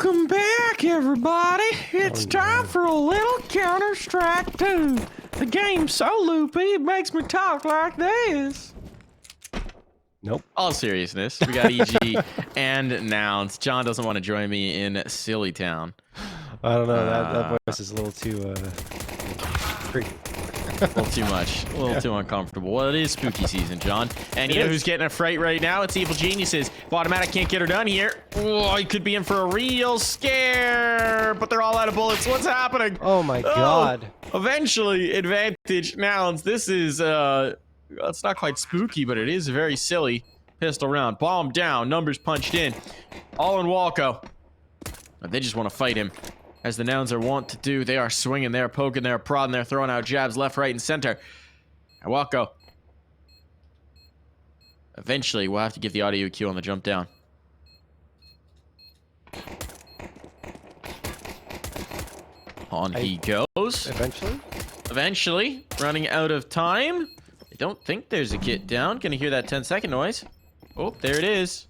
Welcome back, everybody. It's time for a little Counter-Strike 2. The game's so loopy, it makes me talk like this. Nope. All seriousness, we got EG and Nouns. John doesn't want to join me in Silly Town. I don't know, that voice is a little too, freaky. A little too much, a little too uncomfortable. Well, it is spooky season, John. And you know who's getting a fright right now? It's Evil Geniuses. If Automatic can't get her done here, oh, he could be in for a real scare. But they're all out of bullets. What's happening? Oh my god. Eventually, advantage Nouns. This is, it's not quite spooky, but it is very silly. Pistol round, bomb down, numbers punched in. All in Walco. They just want to fight him. As the Nouns are wont to do, they are swinging, they're poking, they're prodding, they're throwing out jabs left, right, and center. And Walco. Eventually, we'll have to give the audio cue on the jump down. On he goes. Eventually, running out of time. I don't think there's a kit down. Gonna hear that 10-second noise. Oh, there it is.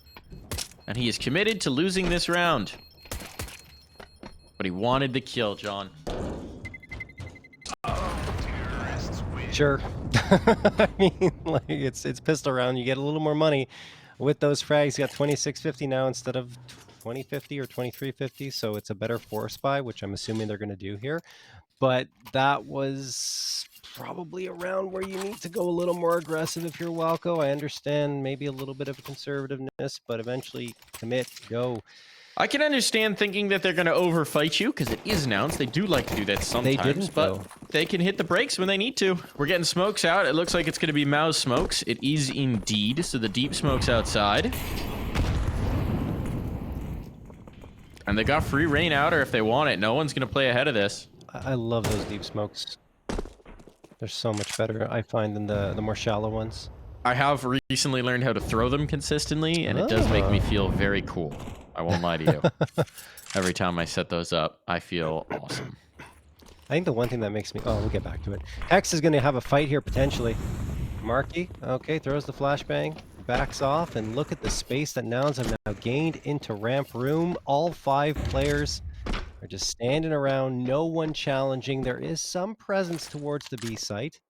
And he is committed to losing this round. But he wanted the kill, John. Sure. I mean, like, it's pistol round. You get a little more money with those frags. You got 2650 now instead of 2050 or 2350, so it's a better force buy, which I'm assuming they're going to do here. But that was probably a round where you need to go a little more aggressive if you're Walco. I understand maybe a little bit of conservativeness, but eventually commit, go. I can understand thinking that they're going to overfight you, because it is Nouns. They do like to do that sometimes, they didn't, but though. They can hit the brakes when they need to. We're getting smokes out. It looks like it's going to be mouse smokes. It is indeed, so the deep smoke's outside. And they got free rain outer if they want it. No one's going to play ahead of this. I love those deep smokes. They're so much better, I find, than the more shallow ones. I have recently learned how to throw them consistently, and it does make me feel very cool. I won't lie to you. Every time I set those up, I feel awesome. I think the one thing that makes me... Oh, we'll get back to it. Hex is going to have a fight here, potentially. Marky, okay, throws the flashbang, backs off, and look at the space that Nouns have now gained into ramp room. All 5 players are just standing around, no one challenging. There is some presence towards the B site.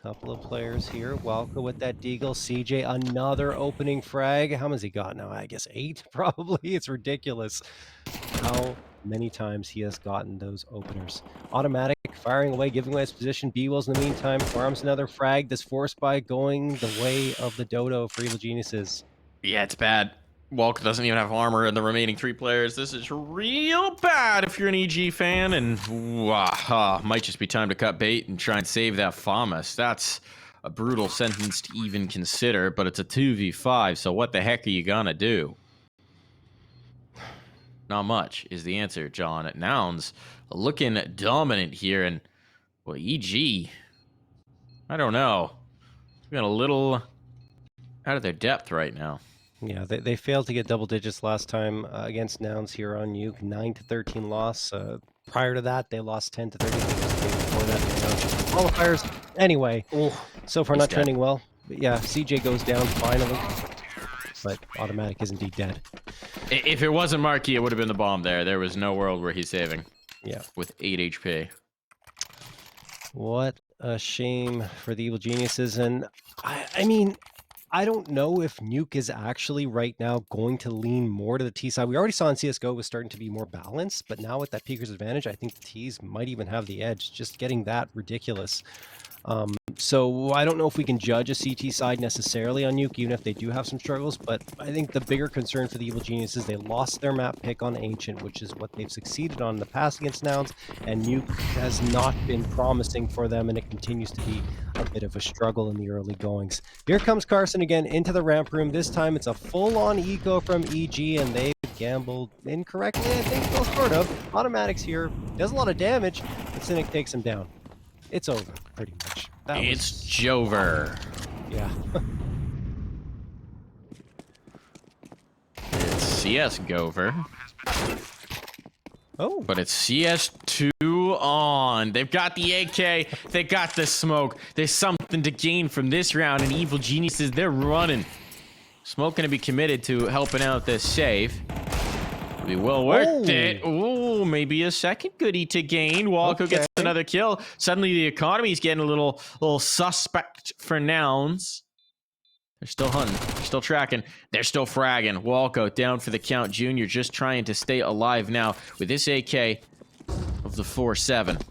Couple of players here. Walco with that deagle. CJ, another opening frag. How many has he got now? I guess 8, probably. It's ridiculous how many times he has gotten those openers. Automatic firing away, giving away his position. B-Wills in the meantime farms another frag. This force buy going the way of the dodo for Evil Geniuses. Yeah, it's bad. Walco doesn't even have armor and the remaining 3 players. This is real bad if you're an EG fan, and might just be time to cut bait and try and save that FAMAS. That's a brutal sentence to even consider, but it's a 2v5, so what the heck are you gonna do? Not much is the answer, John. Nouns looking dominant here, and well, EG, I don't know. We've got a little out of their depth right now. Yeah, they failed to get double digits last time against Nouns here on Nuke. 9-13 loss. Prior to that, they lost 10-13. Before that, qualifiers. Anyway, so far not trending well. But yeah, CJ goes down finally. But Automatic is indeed dead. If it wasn't Marky, it would have been the bomb there. There was no world where he's saving. Yeah. With 8 HP. What a shame for the Evil Geniuses. And I mean... I don't know if Nuke is actually right now going to lean more to the T side. We already saw in CSGO was starting to be more balanced, but now with that Peeker's advantage, I think the T's might even have the edge. Just getting that ridiculous. So I don't know if we can judge a CT side necessarily on Nuke, even if they do have some struggles, but I think the bigger concern for the Evil Genius is they lost their map pick on Ancient, which is what they've succeeded on in the past against Nouns, and Nuke has not been promising for them, and it continues to be a bit of a struggle in the early goings. Here comes Carson again into the ramp room. This time it's a full-on eco from EG, and they've gambled incorrectly, I think, well, sort of. Automatics here, does a lot of damage, but Cynic takes him down. It's over, pretty much. It's Jover. Yeah. It's CSGover. Oh. But it's CS2 on. They've got the AK. They got the smoke. There's something to gain from this round, and Evil Geniuses, they're running. Smoke going to be committed to helping out this save. Be well worth it. Ooh, maybe a second goodie to gain. Walco gets another kill. Suddenly the economy's getting a little suspect for Nouns. They're still hunting. They're still tracking. They're still fragging. Walco down for the count. Junior just trying to stay alive now with this AK of the 4-7.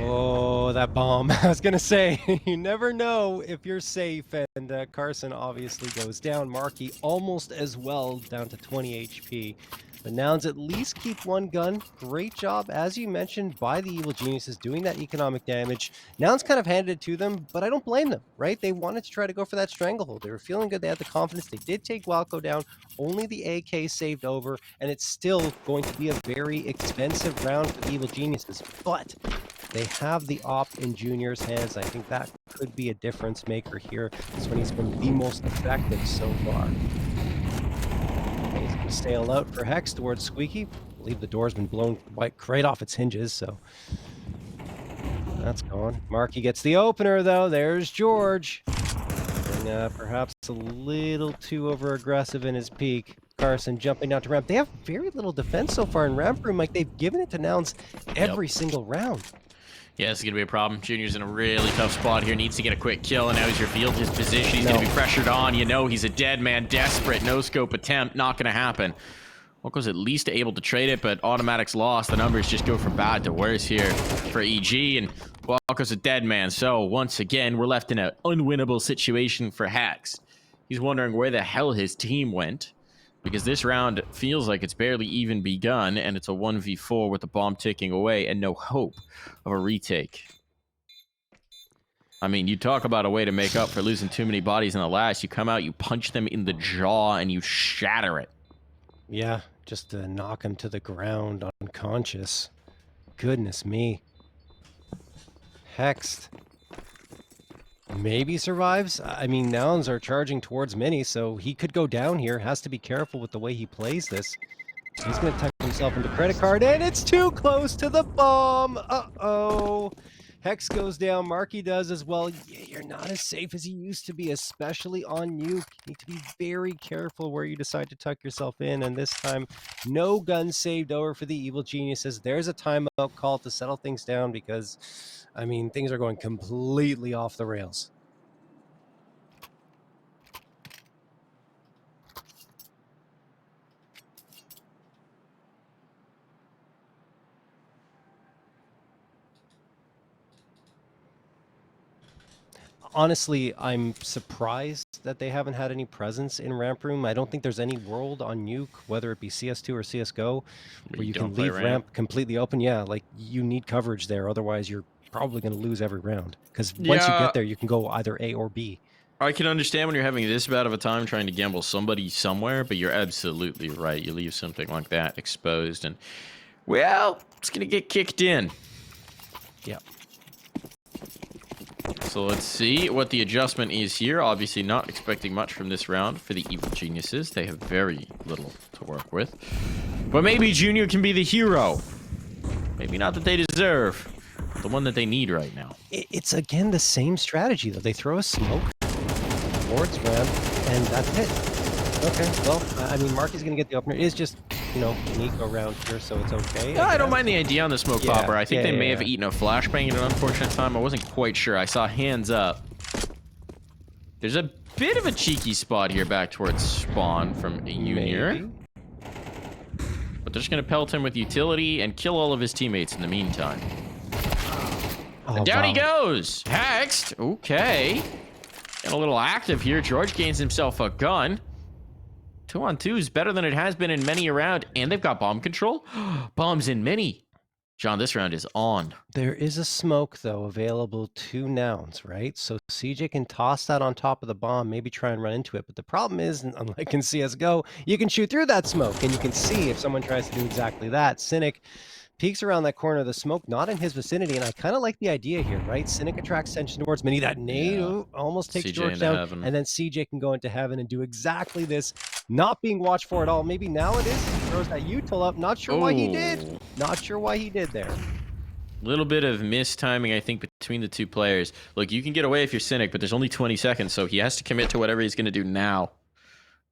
Oh, that bomb. I was going to say, you never know if you're safe. And Carson obviously goes down. Marky almost as well, down to 20 HP. The Nouns at least keep one gun. Great job, as you mentioned, by the Evil Geniuses doing that economic damage. Nouns kind of handed it to them, but I don't blame them, right? They wanted to try to go for that stranglehold. They were feeling good. They had the confidence. They did take Walco down. Only the AK saved over, and it's still going to be a very expensive round for the Evil Geniuses. But they have the op in Junior's hands. I think that could be a difference maker here. This one he's been the most effective so far. He's going to sail out for Hex towards Squeaky. I believe the door's been blown right off its hinges, so that's gone. Marky gets the opener, though. There's Jeorge. And, perhaps a little too over-aggressive in his peak. Carson jumping down to ramp. They have very little defense so far in ramp room. Like, they've given it to Nouns every single round. Yeah, this is going to be a problem. Junior's in a really tough spot here. Needs to get a quick kill, and now he's revealed his position. He's going to be pressured on. You know he's a dead man. Desperate. No-scope attempt. Not going to happen. Walco's at least able to trade it, but automatic's lost. The numbers just go from bad to worse here for EG, and Walco's a dead man. So, once again, we're left in an unwinnable situation for Hex. He's wondering where the hell his team went, because this round feels like it's barely even begun, and it's a 1v4 with the bomb ticking away and no hope of a retake. I mean, you talk about a way to make up for losing too many bodies in the last. You come out, you punch them in the jaw, and you shatter it. Yeah, just to knock him to the ground unconscious. Goodness me. Hexed. Maybe survives. I mean, Nouns are charging towards Mini, so he could go down here. Has to be careful with the way he plays this. He's going to tuck himself into credit card, and it's too close to the bomb. Uh-oh. Hex goes down. Marky does as well. Yeah, you're not as safe as you used to be, especially on Nuke. You need to be very careful where you decide to tuck yourself in, and this time, no guns saved over for the Evil Geniuses. There's a timeout call to settle things down because, I mean, things are going completely off the rails. Honestly, I'm surprised that they haven't had any presence in ramp room. I don't think there's any world on Nuke, whether it be CS2 or CSGO, where you can leave ramp completely open. Yeah, like you need coverage there. Otherwise, you're probably going to lose every round. Because once you get there, you can go either A or B. I can understand when you're having this bad of a time trying to gamble somebody somewhere, but you're absolutely right. You leave something like that exposed, and, well, it's going to get kicked in. Yeah. So let's see what the adjustment is here. Obviously not expecting much from this round for the Evil Geniuses. They have very little to work with. But maybe Junior can be the hero. Maybe not that they deserve, the one that they need right now. It's, again, the same strategy, though. They throw a smoke towards ramp, and that's it. Okay, well, I mean, Marky's going to get the opener. It is just, you know, unique around here, so it's okay. I don't mind the idea on the smoke popper. I think they may have eaten a flashbang at an unfortunate time. I wasn't quite sure. I saw hands up. There's a bit of a cheeky spot here back towards spawn from Junior. But they're just going to pelt him with utility and kill all of his teammates in the meantime. And down he goes. Hexed. Okay. Getting a little active here. Jeorge gains himself a gun. 2-on-2 is better than it has been in many a round, and they've got bomb control. Bombs in many. John, this round is on. There is a smoke, though, available to Nouns, right? So CJ can toss that on top of the bomb, maybe try and run into it. But the problem is, unlike in CSGO, you can shoot through that smoke, and you can see if someone tries to do exactly that. Cynic peeks around that corner of the smoke, not in his vicinity, and I kind of like the idea here, right? Cynic attracts attention towards Mini. That nade almost takes Jeorge down, heaven. And then CJ can go into heaven and do exactly this, not being watched for at all. Maybe now it is. He throws that util up. Not sure why he did. Not sure why he did there. Little bit of mistiming, I think, between the two players. Look, you can get away if you're Cynic, but there's only 20 seconds, so he has to commit to whatever he's going to do now.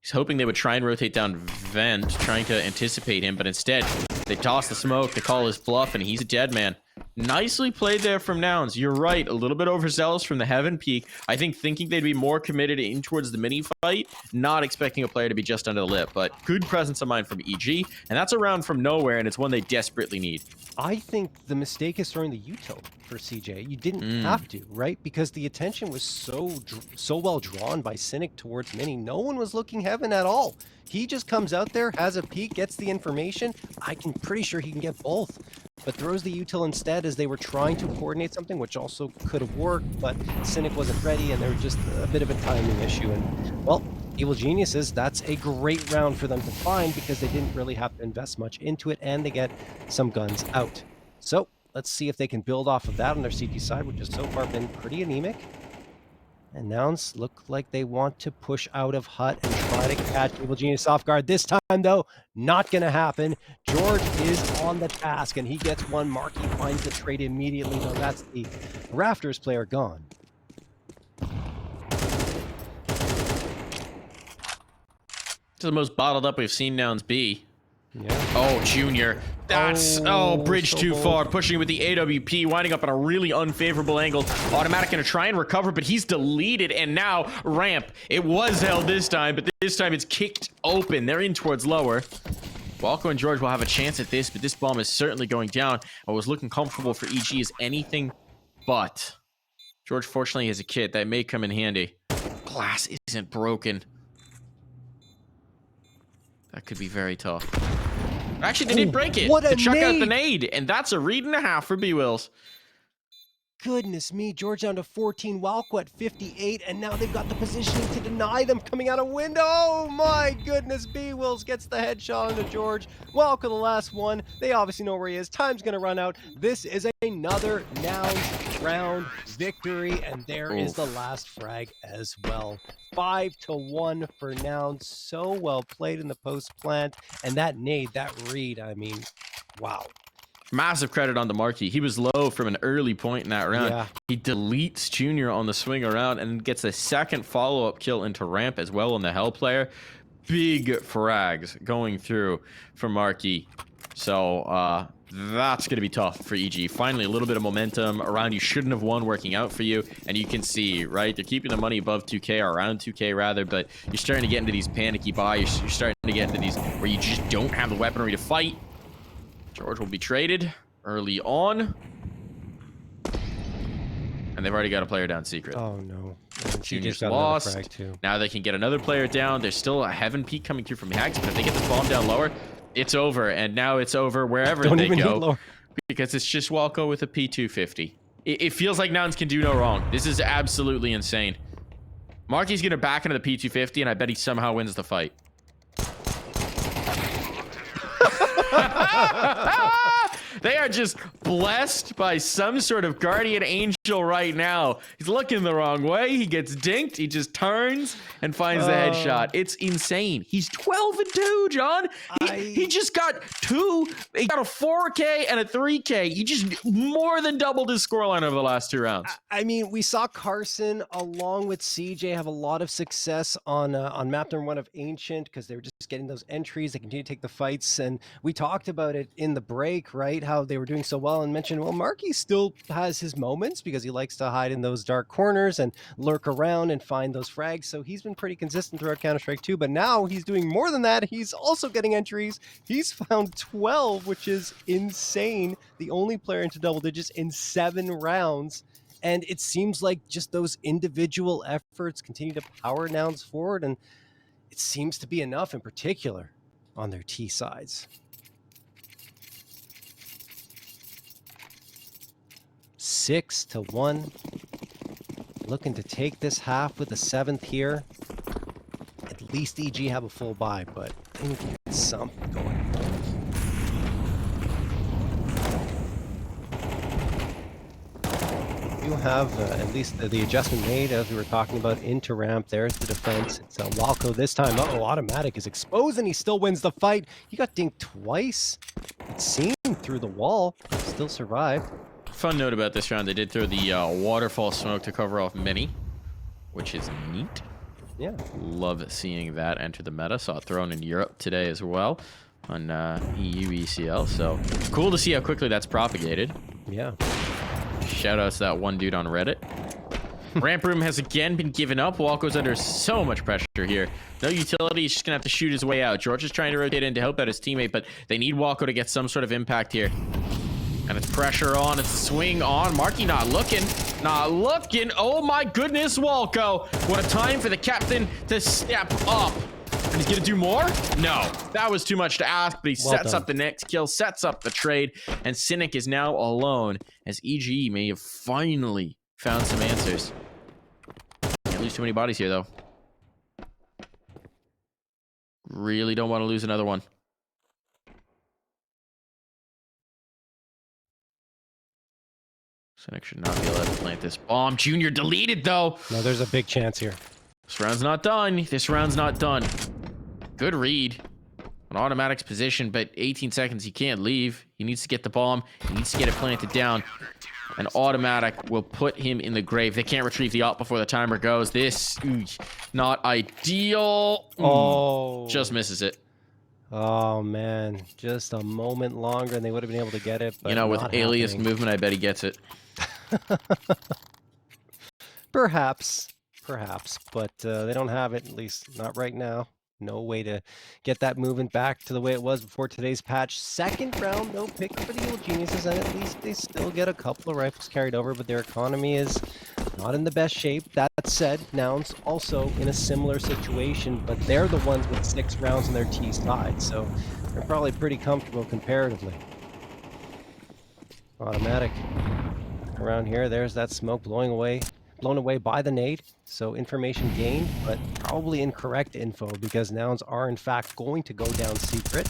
He's hoping they would try and rotate down Vent, trying to anticipate him, but instead, they toss the smoke, they call his bluff, and he's a dead man. Nicely played there from Nouns. You're right, a little bit overzealous from the Heaven peak. I think thinking they'd be more committed in towards the mini fight, not expecting a player to be just under the lip, but good presence of mind from EG, and that's a round from nowhere, and it's one they desperately need. I think the mistake is throwing the util for CJ. You didn't have to, right? Because the attention was so well drawn by Cynic towards Mini. No one was looking Heaven at all. He just comes out there, has a peek, gets the information. I'm pretty sure he can get both, but throws the util instead as they were trying to coordinate something, which also could have worked, but Cynic wasn't ready, and there was just a bit of a timing issue. And, well, Evil Geniuses, that's a great round for them to find because they didn't really have to invest much into it, and they get some guns out. So let's see if they can build off of that on their CT side, which has so far been pretty anemic. And Nouns look like they want to push out of Hut and try to catch Evil Genius off guard. This time, though, not going to happen. Jeorge is on the task, and he gets one. Marky finds the trade immediately, though that's the Rafters player gone. It's the most bottled up we've seen Nouns be. Yeah. Oh, Junior. That's, bridge so too bold. far. Pushing with the AWP, winding up in a really unfavorable angle. Automatic gonna try and recover, but he's deleted, and now ramp. It was held this time, but this time it's kicked open. They're in towards lower. Walco and Jeorge will have a chance at this, but this bomb is certainly going down. What was looking comfortable for EG is anything but. Jeorge fortunately has a kit that may come in handy. Glass isn't broken. That could be very tough. Actually, they did break it what a to chuck out the nade! nade, and that's a read and a half for B-Wills. Goodness me, Jeorge down to 14, Walco at 58, and now they've got the positioning to deny them coming out of window. Oh my goodness, B-Wills gets the headshot onto Jeorge. Walco the last one. They obviously know where he is. Time's gonna run out. This is another Nouns round victory, and there is the last frag as well. 5-1 for Nouns. So well played in the post plant, and that nade, that read, I mean, wow. Massive credit on the Marquis. He was low from an early point in that round. Yeah. He deletes Junior on the swing around and gets a second follow-up kill into ramp as well on the Hell player. Big frags going through for Marquis. So that's going to be tough for EG. Finally, a little bit of momentum around you shouldn't have won working out for you. And you can see, right, they're keeping the money above 2K or around 2K rather, but you're starting to get into these panicky buys. You're starting to get into these where you just don't have the weaponry to fight. Jeorge will be traded early on. And they've already got a player down secret. Oh no. Junior's got lost. frag too. Now they can get another player down. There's still a Heaven peak coming through from Hags, but if they get this bomb down lower, it's over. And now it's over wherever Don't they even go. hit lower. Because it's just Walco with a P250. It feels like Nouns can do no wrong. This is absolutely insane. Marky's going to back into the P250, and I bet he somehow wins the fight. They are just blessed by some sort of guardian angel right now. He's looking the wrong way. He gets dinked. He just turns and finds the headshot. It's insane. He's 12-2, John. He just got two. He got a 4K and a 3K. He just more than doubled his scoreline over the last two rounds. I mean, we saw Carson along with CJ have a lot of success on map number 1 of Ancient because they were just getting those entries. They continue to take the fights, and we talked about it in the break, right? How they were doing so well, and mentioned, well, Marky still has his moments because he likes to hide in those dark corners and lurk around and find those frags. So he's been pretty consistent throughout Counter-Strike 2, but now he's doing more than that. He's also getting entries. He's found 12, which is insane. The only player into double digits in 7 rounds. And it seems like just those individual efforts continue to power Nouns forward, and it seems to be enough in particular on their T sides. 6-1. Looking to take this half with a 7th here. At least EG have a full buy, but I need to get something going. You have at least the adjustment made as we were talking about into ramp. There's the defense. It's Walco this time. Uh-oh, automatic is exposed and he still wins the fight. He got dinked twice. It seemed through the wall. Still survived. Fun note about this round, they did throw the waterfall smoke to cover off mini, which is neat. Yeah. Love seeing that enter the meta. Saw it thrown in Europe today as well on EU ECL. So cool to see how quickly that's propagated. Yeah. Shout out to that one dude on Reddit. Ramp room has again been given up. Walco's under so much pressure here. No utility. He's just going to have to shoot his way out. Jeorge is trying to rotate in to help out his teammate, but they need Walco to get some sort of impact here. And it's pressure on. It's a swing on. Marky not looking. Not looking. Oh my goodness, Walco. What a time for the captain to step up. And he's going to do more? No. That was too much to ask, but he sets up the next kill, sets up the trade, and Cynic is now alone as EG may have finally found some answers. Can't lose too many bodies here, though. Really don't want to lose another one. Cynic should not be allowed to plant this bomb. Junior deleted, though. No, there's a big chance here. This round's not done. This round's not done. Good read. An automatic's position, but 18 seconds, he can't leave. He needs to get the bomb. He needs to get it planted down. An automatic will put him in the grave. They can't retrieve the op before the timer goes. This, not ideal. Oh. Just misses it. Oh, man. Just a moment longer and they would have been able to get it. But you know, with alias happening. movement, I bet he gets it. Perhaps. But they don't have it, at least not right now. No way to get that movement back to the way it was before today's patch. Second round, no pick for the Evil Geniuses, and at least they still get a couple of rifles carried over, but their economy is not in the best shape. That said, Nouns also in a similar situation, but they're the ones with 6 rounds on their T side, so they're probably pretty comfortable comparatively. Automatic. Around here, there's that smoke blown away by the nade. So information gained, but probably incorrect info because Nouns are in fact going to go down secret.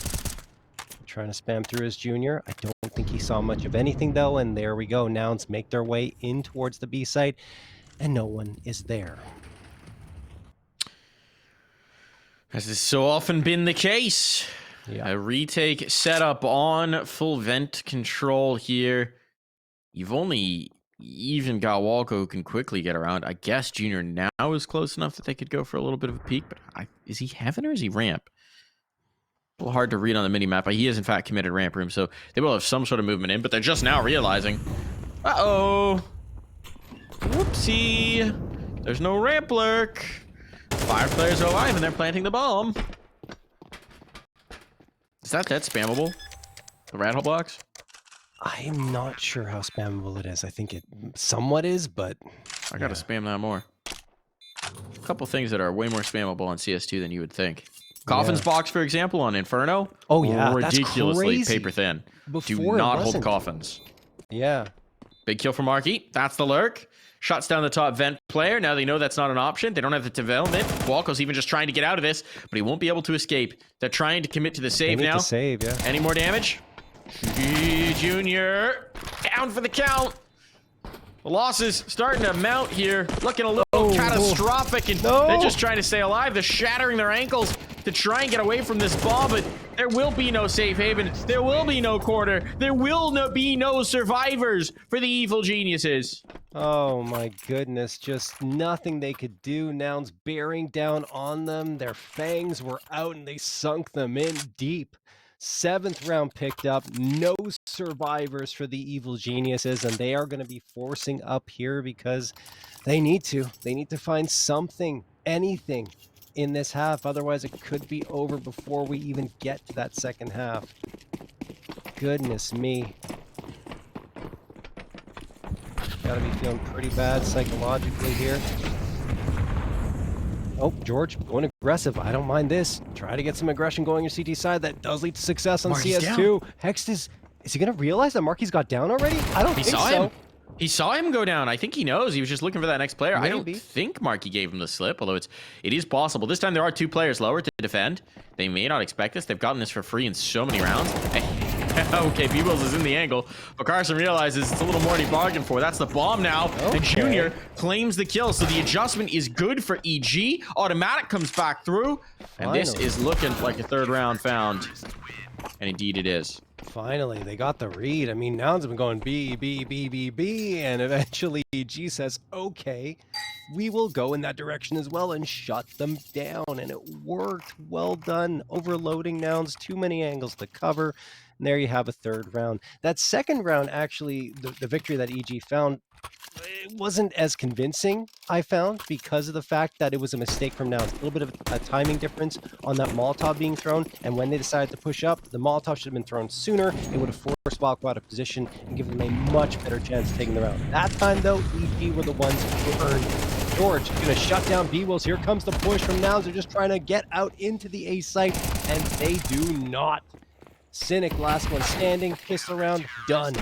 Trying to spam through his junior. I don't think he saw much of anything though, and there we go. Nouns make their way in towards the B site, and no one is there. As has so often been the case. Yeah. A retake setup on full vent control here. You've only even got Walco who can quickly get around. I guess Junior now is close enough that they could go for a little bit of a peek, but is he heaven or is he ramp? A little hard to read on the mini-map, but he is in fact committed ramp room, so they will have some sort of movement in, but they're just now realizing, uh-oh, whoopsie, there's no ramp lurk. 5 players are alive and they're planting the bomb. Is that spammable? The rat hole blocks? I'm not sure how spammable it is. I think it somewhat is, but I gotta spam that more. A couple things that are way more spammable on CS2 than you would think. Coffins box, for example, on Inferno. Oh yeah, ridiculously that's crazy. paper thin. Before Do not hold wasn't. coffins. Yeah. Big kill for Marky. That's the lurk. Shuts down the top vent player. Now they know that's not an option. They don't have the development. Walco's even just trying to get out of this, but he won't be able to escape. They're trying to commit to the save They need now. to save, yeah. Any more damage? Junior down for the count. The losses starting to mount here, looking a little catastrophic, and they're just trying to stay alive. They're shattering their ankles to try and get away from this bomb, but there will be no safe haven. There will be no quarter. There will be no survivors for the Evil Geniuses. Oh my goodness, just nothing they could do. Nouns bearing down on them. Their fangs were out and they sunk them in deep. 7th round picked up, no survivors for the Evil Geniuses, and they are going to be forcing up here because they need to. They need to find something, anything in this half, otherwise it could be over before we even get to that second half. Goodness me. Gotta be feeling pretty bad psychologically here. Oh, Jeorge, going aggressive. I don't mind this. Try to get some aggression going on your CT side. That does lead to success on Marky's CS2. Hext is he going to realize that Marky's got down already? I don't think so. Him. He saw him go down. I think he knows. He was just looking for that next player. Maybe. I don't think Marky gave him the slip, although it is possible. This time there are 2 players lower to defend. They may not expect this. They've gotten this for free in so many rounds. Okay, Peebles is in the angle, but Carson realizes it's a little more than he bargained for. That's the bomb now, and Junior claims the kill, so the adjustment is good for EG. Automatic comes back through, and this is looking like a 3rd round found, and indeed it is. Finally, they got the read. I mean, Nouns have been going B, B, B, B, B, and eventually G says, okay, we will go in that direction as well and shut them down. And it worked. Well done. Overloading Nouns, too many angles to cover. And there you have a third round. That second round, actually, the victory that EG found, it wasn't as convincing, I found, because of the fact that it was a mistake from Nouns. A little bit of a timing difference on that Molotov being thrown, and when they decided to push up, the Molotov should have been thrown sooner. It would have forced Walco out of position and given them a much better chance of taking the round. That time, though, EG were the ones who earned it. Jeorge gonna shut down B-Wills. Here comes the push from Nouns. They're just trying to get out into the A site, and they do not. Cynic, last one standing, pistol round, done.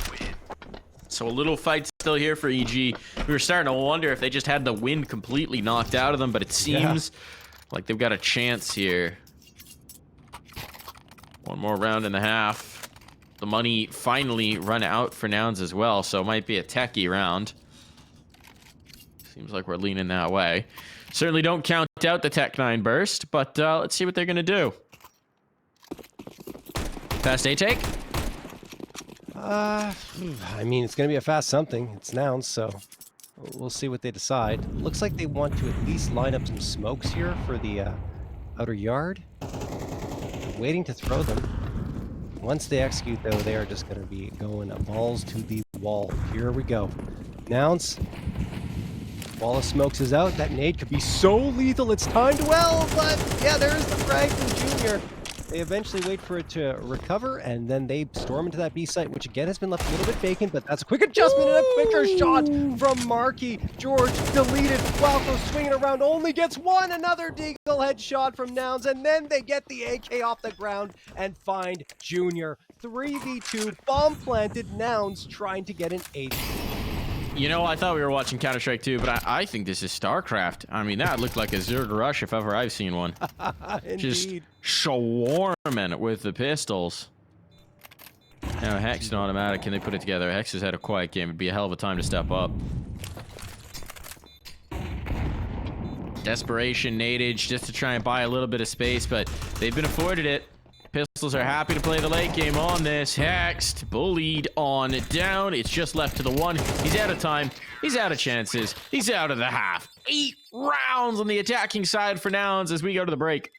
So a little fight still here for EG. We were starting to wonder if they just had the wind completely knocked out of them, but it seems like they've got a chance here. One more round and a half. The money finally run out for Nouns as well, so it might be a techie round. Seems like we're leaning that way. Certainly don't count out the Tech 9 burst, but let's see what they're going to do. Fast A take? I mean, it's going to be a fast something. It's Nouns, so we'll see what they decide. Looks like they want to at least line up some smokes here for the outer yard. Waiting to throw them. Once they execute, though, they are just going to be going balls to the wall. Here we go. Nouns. Wall of smokes is out. That nade could be so lethal. It's timed well, but yeah, there's the frag from Junior. They eventually wait for it to recover, and then they storm into that B site, which again has been left a little bit vacant, but that's a quick adjustment and a quicker shot from Markey. Jeorge deleted. Walco swinging around, only gets one. Another deagle head shot from Nouns, and then they get the AK off the ground and find Junior. 3v2, bomb planted, Nouns trying to get an 8. You know, I thought we were watching Counter-Strike 2, but I think this is StarCraft. I mean, that looked like a Zerg rush if ever I've seen one. Just swarming with the pistols. Now, Hex and Automatic, can they put it together? Hex has had a quiet game. It'd be a hell of a time to step up. Desperation, Nadage, just to try and buy a little bit of space, but they've been afforded it. Pistols are happy to play the late game on this. Hexed, bullied on down. It's just left to the one. He's out of time. He's out of chances. He's out of the half. 8 rounds on the attacking side for Nouns as we go to the break.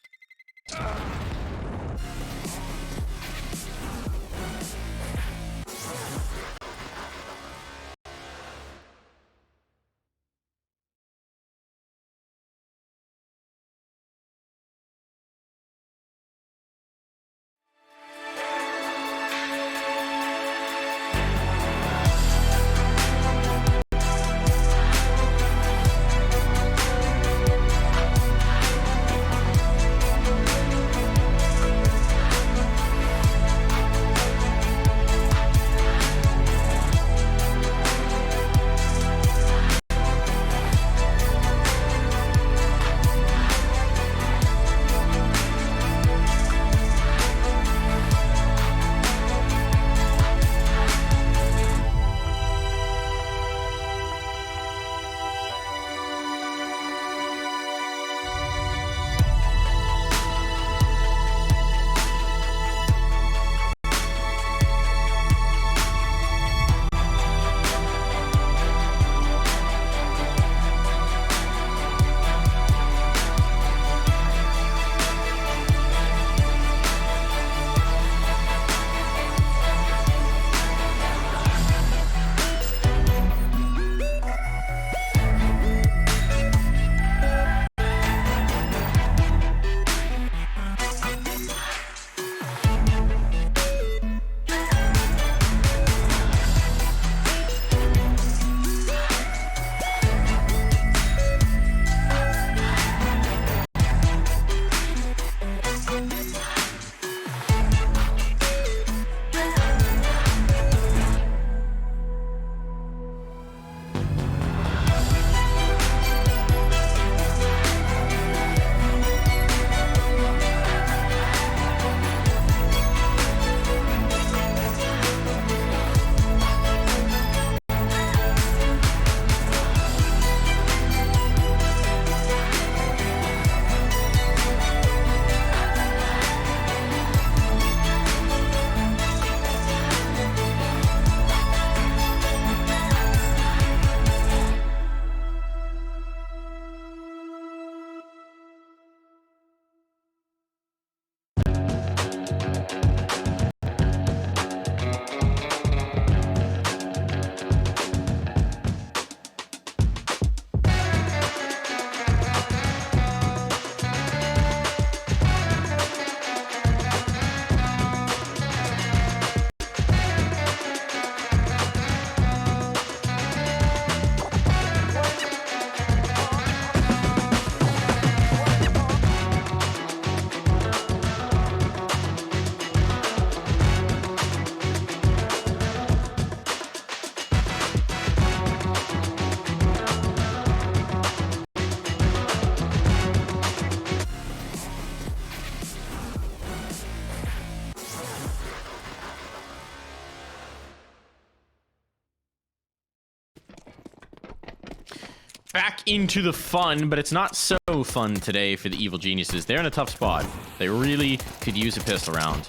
back into the fun, but it's not so fun today for the Evil Geniuses. They're in a tough spot. They really could use a pistol round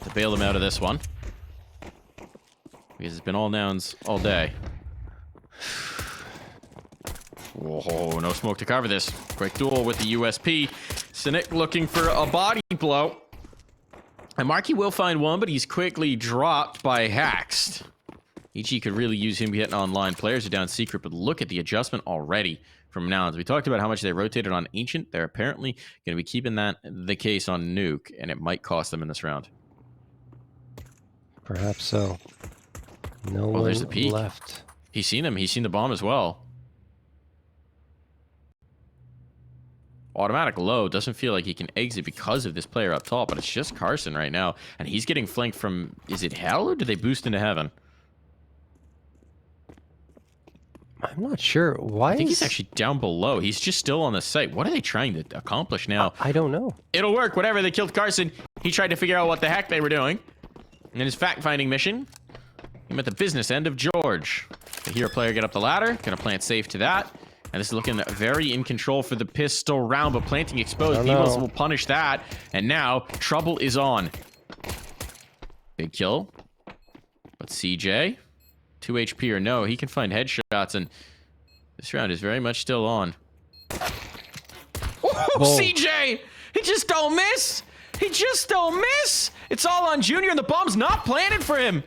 to bail them out of this one. Because it's been all Nouns all day. Whoa, no smoke to cover this. Quick duel with the USP. Cynic looking for a body blow. And Marky will find one, but he's quickly dropped by Haxed. EG could really use him getting online. Players are down secret, but look at the adjustment already from Nouns. We talked about how much they rotated on Ancient. They're apparently going to be keeping that the case on Nuke, and it might cost them in this round. Perhaps so. No one There's the peek. left. He's seen him. He's seen the bomb as well. Automatic low. Doesn't feel like he can exit because of this player up top, but it's just Carson right now. And he's getting flanked from... Is it Hell or did they boost into Heaven? I'm not sure. Why I think he's actually down below. He's just still on the site. What are they trying to accomplish now? I don't know. It'll work. Whatever. They killed Carson. He tried to figure out what the heck they were doing. And his fact-finding mission, he met the business end of Jeorge. The hero player get up the ladder. Gonna plant safe to that. And this is looking very in control for the pistol round, but planting exposed. Evils will punish that. And now, trouble is on. Big kill. But CJ... 2 HP or no, he can find headshots, and this round is very much still on. Oh, CJ! He just don't miss! He just don't miss! It's all on Junior, and the bomb's not planted for him!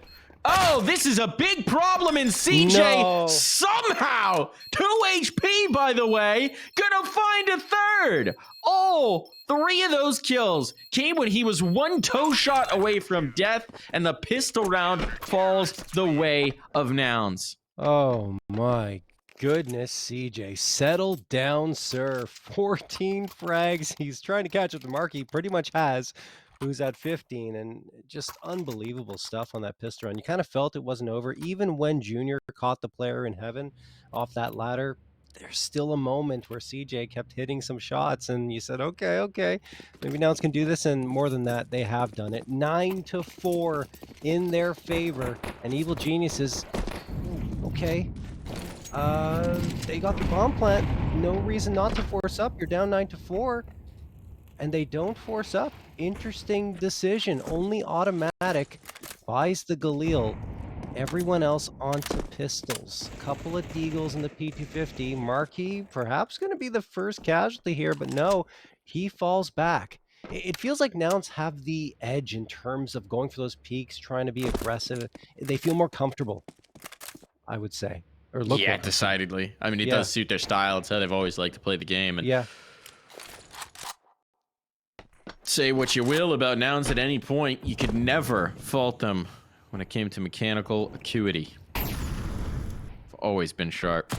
Oh, this is a big problem in CJ! Somehow! 2 HP, by the way! Gonna find a third! Oh! 3 of those kills came when he was 1 toe shot away from death, and the pistol round falls the way of Nouns. Oh my goodness, CJ. Settle down, sir. 14 frags. He's trying to catch up to Mark. He pretty much has, who's at 15, and just unbelievable stuff on that pistol round. You kind of felt it wasn't over. Even when Junior caught the player in Heaven off that ladder, there's still a moment where CJ kept hitting some shots, and you said, okay, maybe Nouns can do this, and more than that, they have done it. 9-4 in their favor, and Evil Geniuses, okay. They got the bomb plant. No reason not to force up. You're down 9-4, and they don't force up. Interesting decision. Only automatic buys the Galil. Everyone else onto pistols. Couple of deagles in the P250. Marquis perhaps going to be the first casualty here, but no, he falls back. It feels like Nouns have the edge in terms of going for those peaks, trying to be aggressive. They feel more comfortable, I would say. Or look yeah, decidedly. I mean, it does suit their style. It's how they've always liked to play the game. And yeah. Say what you will about Nouns at any point, you could never fault them when it came to mechanical acuity. I've always been sharp.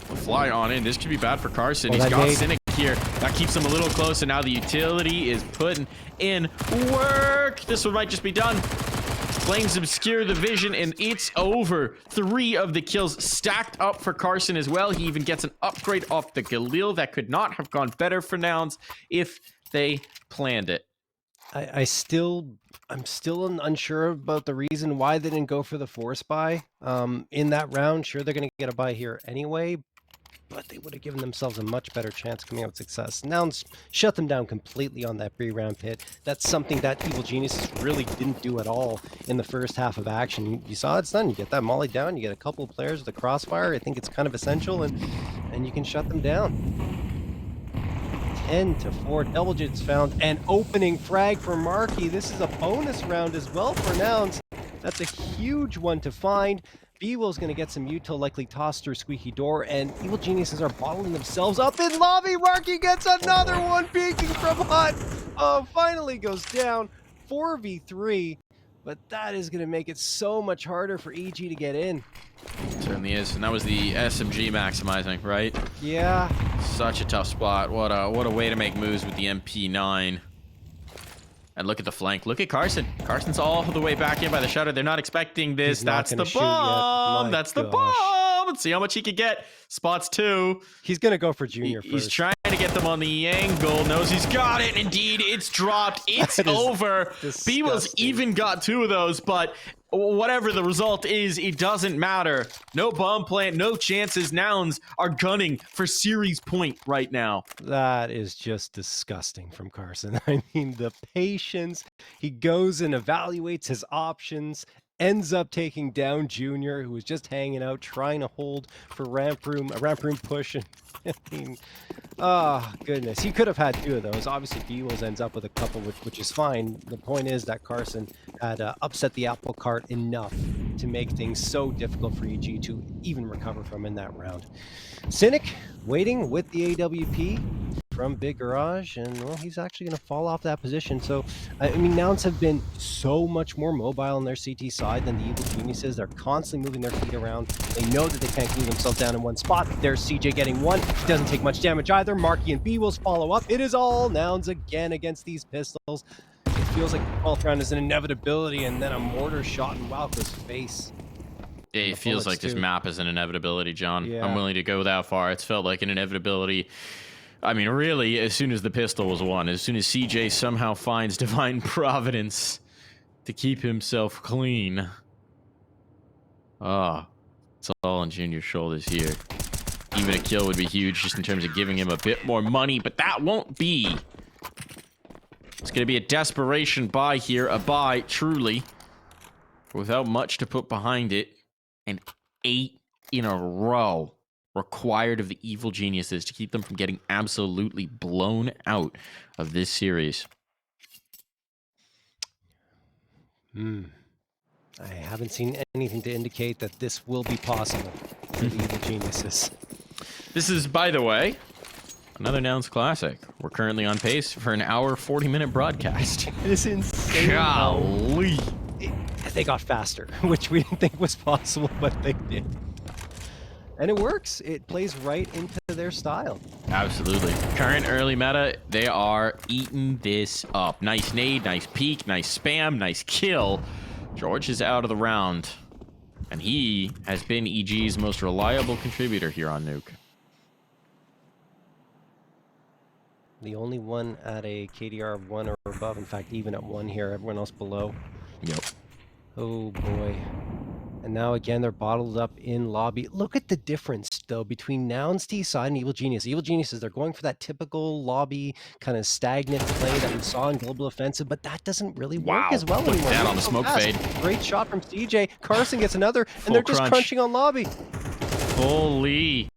We'll fly on in. This could be bad for Carson. He's got Cynic here. That keeps him a little closer. Now the utility is putting in work. This one might just be done. Flames obscure the vision, and it's over. 3 of the kills stacked up for Carson as well. He even gets an upgrade off the Galil. That could not have gone better for Nouns if they planned it. I'm still unsure about the reason why they didn't go for the force buy in that round. Sure, they're going to get a buy here anyway, but they would have given themselves a much better chance coming out with success. Nouns shut them down completely on that pre-round pit. That's something that Evil Geniuses really didn't do at all in the first half of action. You saw it's done. You get that molly down. You get a couple of players with a crossfire. I think it's kind of essential, and you can shut them down. 10-4, double digits found, and opening frag for Marky. This is a bonus round as well for Nouns. That's a huge one to find. B-Will's going to get some util, likely tossed through squeaky door, and Evil Geniuses are bottling themselves up in lobby. Marky gets another one, peeking from hut. Oh, finally goes down. 4v3, but that is going to make it so much harder for EG to get in. It certainly is, and that was the SMG maximizing, right? Yeah. Such a tough spot. What a way to make moves with the MP9. And look at the flank. Look at Carson. Carson's all the way back in by the shutter. They're not expecting this. That's the bomb. That's the bomb. Let's see how much he could get. Spots 2. He's going to go for Junior first. He's trying to get them on the angle. Knows he's got it. Indeed, it's dropped. It's over. B-Will's even got 2 of those, but whatever the result is, it doesn't matter. No bomb plant, no chances. Nouns are gunning for series point right now. That is just disgusting from Carson. I mean, the patience. He goes and evaluates his options, ends up taking down Junior, who was just hanging out, trying to hold for a ramp room push. And I mean, oh, goodness. He could have had 2 of those. Obviously, B-Wills ends up with a couple, which is fine. The point is that Carson had upset the apple cart enough to make things so difficult for EG to even recover from in that round. Cynic waiting with the AWP from Big Garage, and well, he's actually going to fall off that position. So, I mean, Nouns have been so much more mobile on their CT side than the Evil Geniuses. They're constantly moving their feet around. They know that they can't glue themselves down in one spot. There's CJ getting one. He doesn't take much damage either. Marky and B-Wills follow up. It is all Nouns again against these pistols. It feels like the 12th round is an inevitability, and then a mortar shot in Walco's face. It feels like this map is an inevitability, John. Yeah. I'm willing to go that far. It's felt like an inevitability. I mean, really, as soon as the pistol was won, as soon as CJ somehow finds divine providence to keep himself clean. Ah, it's all on Junior's shoulders here. Even a kill would be huge just in terms of giving him a bit more money, but that won't be. It's going to be a desperation buy here, a buy, truly, without much to put behind it. And 8 in a row required of the Evil Geniuses to keep them from getting absolutely blown out of this series. I haven't seen anything to indicate that this will be possible for the Evil Geniuses. This is, by the way, another Nouns classic. We're currently on pace for an hour, 40-minute broadcast. It is insane. Golly. They got faster, which we didn't think was possible, but they did. And it works. It plays right into their style. Absolutely. Current early meta, they are eating this up. Nice nade, nice peek, nice spam, nice kill. Jeorge is out of the round. And he has been EG's most reliable contributor here on Nuke. The only one at a KDR of 1 or above. In fact, even at 1 here, everyone else below. Yep. Oh boy. And now again, they're bottled up in lobby. Look at the difference, though, between Nouns T side and Evil Genius. Evil Geniuses, they're going for that typical lobby kind of stagnant play that we saw in Global Offensive, but that doesn't really work as well Look anymore. at that on the smoke fade. Great shot from CJ. Carson gets another, and Full they're just crunch. crunching on lobby. Holy.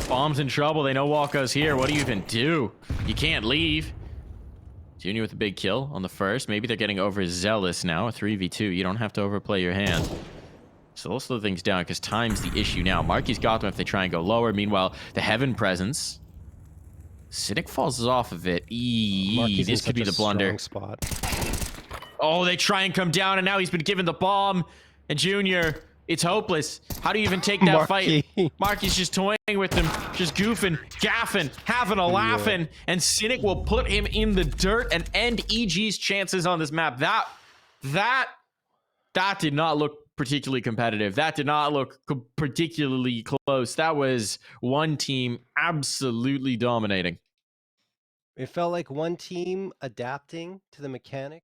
Bomb's in trouble. They know Walco's here. What do you even do? You can't leave. Junior with a big kill on the first. Maybe they're getting overzealous now. A 3v2. You don't have to overplay your hand. So they'll slow things down because time's the issue now. Marky's got them if they try and go lower. Meanwhile, the Heaven presence. Cynic falls off of it. This could be the blunder. Spot. Oh, they try and come down, and now he's been given the bomb. And Junior, it's hopeless. How do you even take that fight? Marky's just toying with him, just goofing, gaffing, having a laughing, and Cynic will put him in the dirt and end EG's chances on this map. That did not look particularly competitive. That did not look particularly close. That was one team absolutely dominating. It felt like one team adapting to the mechanic